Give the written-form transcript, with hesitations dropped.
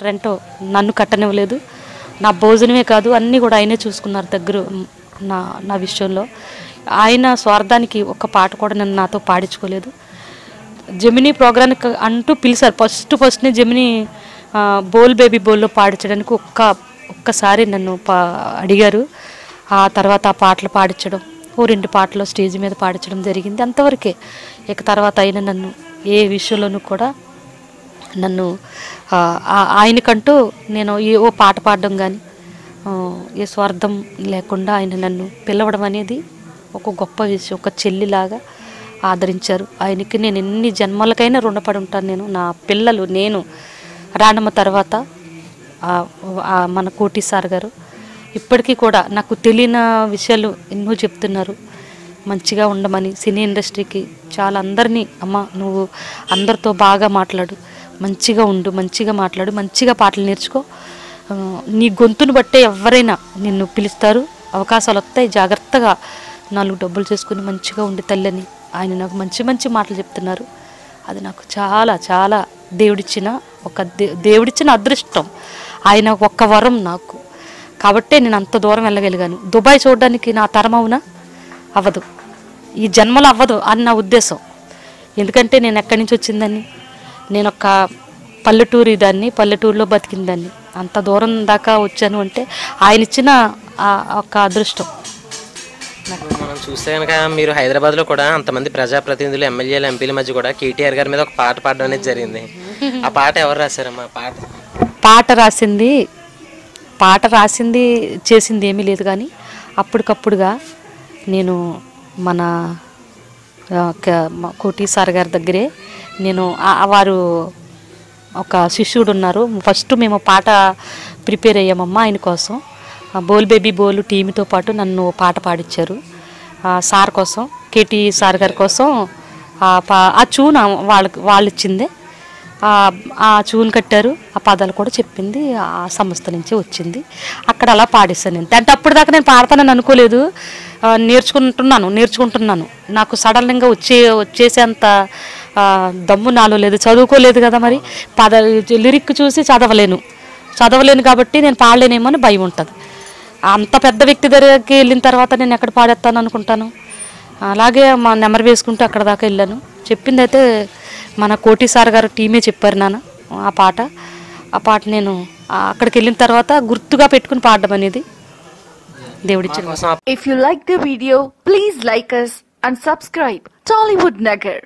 Rent నన్ను కట్టనివ్వలేదు. నా భోజనమే కాదు అన్నీ కూడా ఆయనే చూసుకున్నారు దగ్గర నా విషయంలో. ఆయన స్వార్థానికి ఒక్క పాట కూడా నన్ను నాతో పాడించుకోలేదు. జెమినీ ప్రోగ్రామ్కి అంటూ పిలిచారు. ఫస్ట్నే జెమినీ బోల్ బేబీ బోల్లో పాడించడానికి ఒక్కసారి నన్ను అడిగారు. ఆ తర్వాత ఆ పాటలు పాడించడం, 2 పాటలు స్టేజ్ మీద పాడించడం జరిగింది. అంతవరకే. ఇక తర్వాత ఆయన నన్ను ఏ విషయంలోనూ కూడా నన్ను ఆయనకంటూ నేను ఓ పాట పాడడం కానీ ఏ స్వార్థం లేకుండా ఆయన నన్ను పిలవడం అనేది ఒక గొప్ప విషయం. ఒక చెల్లిలాగా ఆదరించారు. ఆయనకి నేను ఎన్ని జన్మలకైనా రుణపడి ఉంటాను. నా పిల్లలు, నేను రానమ్మ తర్వాత మన కోటి సార్ గారు ఇప్పటికీ కూడా నాకు తెలియని విషయాలు ఎన్నో చెప్తున్నారు. మంచిగా ఉండమని, సినీ ఇండస్ట్రీకి చాలా అందరినీ, అమ్మ నువ్వు అందరితో బాగా మాట్లాడు, మంచిగా ఉండు, మంచిగా మాట్లాడు, మంచిగా పాటలు నేర్చుకో, నీ గొంతును బట్టే ఎవరైనా నిన్ను పిలుస్తారు, అవకాశాలు వస్తాయి, జాగ్రత్తగా 4 డబ్బులు చేసుకుని మంచిగా ఉండి తల్లని ఆయన నాకు మంచి మంచి మాటలు చెప్తున్నారు. అది నాకు చాలా చాలా దేవుడిచ్చిన అదృష్టం. ఆయన ఒక్క వరం నాకు. కాబట్టే నేను అంత దూరం వెళ్ళగలిగాను. దుబాయ్ చూడడానికి నా తరం అవునా? అవ్వదు, ఈ జన్మలో అవ్వదు అని నా ఉద్దేశం. ఎందుకంటే నేను ఎక్కడి నుంచి వచ్చిందని, నేను ఒక పల్లెటూరులో బతికిందాన్ని. అంత దూరం దాకా వచ్చాను అంటే ఆయన ఇచ్చిన ఒక అదృష్టం. మనం చూస్తే కనుక మీరు హైదరాబాద్లో కూడా అంతమంది ప్రజాప్రతినిధులు, ఎమ్మెల్యేలు, ఎంపీల మధ్య కూడా కేటీఆర్ గారి మీద ఒక పాట పాడడం అనేది జరిగింది. ఆ పాట ఎవరు రాశారమ్మా? పాట రాసింది చేసింది ఏమీ లేదు. కానీ అప్పటికప్పుడుగా నేను మన కోటి సార్ గారి దగ్గరే వారు ఒక శిష్యుడు ఉన్నారు. ఫస్ట్ మేము పాట ప్రిపేర్ అయ్యామమ్మా ఆయన కోసం. బోల్ బేబీ బోల్ టీమ్తో పాటు నన్ను పాట పాడించారు. సార్ కోసం, కేటీ సార్ గారి కోసం ఆ చూన్ వాళ్ళు ఇచ్చిందే. ఆ చూన్ కట్టారు, ఆ పదాలు కూడా చెప్పింది ఆ సంస్థ నుంచి వచ్చింది. అక్కడ అలా పాడిస్తాను నేను. అంటే అప్పటిదాకా నేను పాడతానని అనుకోలేదు. నేర్చుకుంటున్నాను. నాకు సడన్గా వచ్చేసేంత దమ్ము నాలో లేదు. చదువుకోలేదు కదా, మరి లిరిక్ చూసి చదవలేను కాబట్టి నేను పాడలేనేమో అని భయం ఉంటుంది. అంత పెద్ద వ్యక్తి దగ్గరికి వెళ్ళిన తర్వాత నేను ఎక్కడ పాడేస్తాను అనుకుంటాను. అలాగే మా నెమరు వేసుకుంటూ అక్కడ దాకా వెళ్ళాను. చెప్పింది అయితే మన కోటి సార్ గారు టీమే చెప్పారు నాన్న ఆ పాట నేను అక్కడికి వెళ్ళిన తర్వాత గుర్తుగా పెట్టుకుని పాడడం అనేది దేవుడిచ్చిన. If you like the video, please like us and subscribe Tollywood Nagar.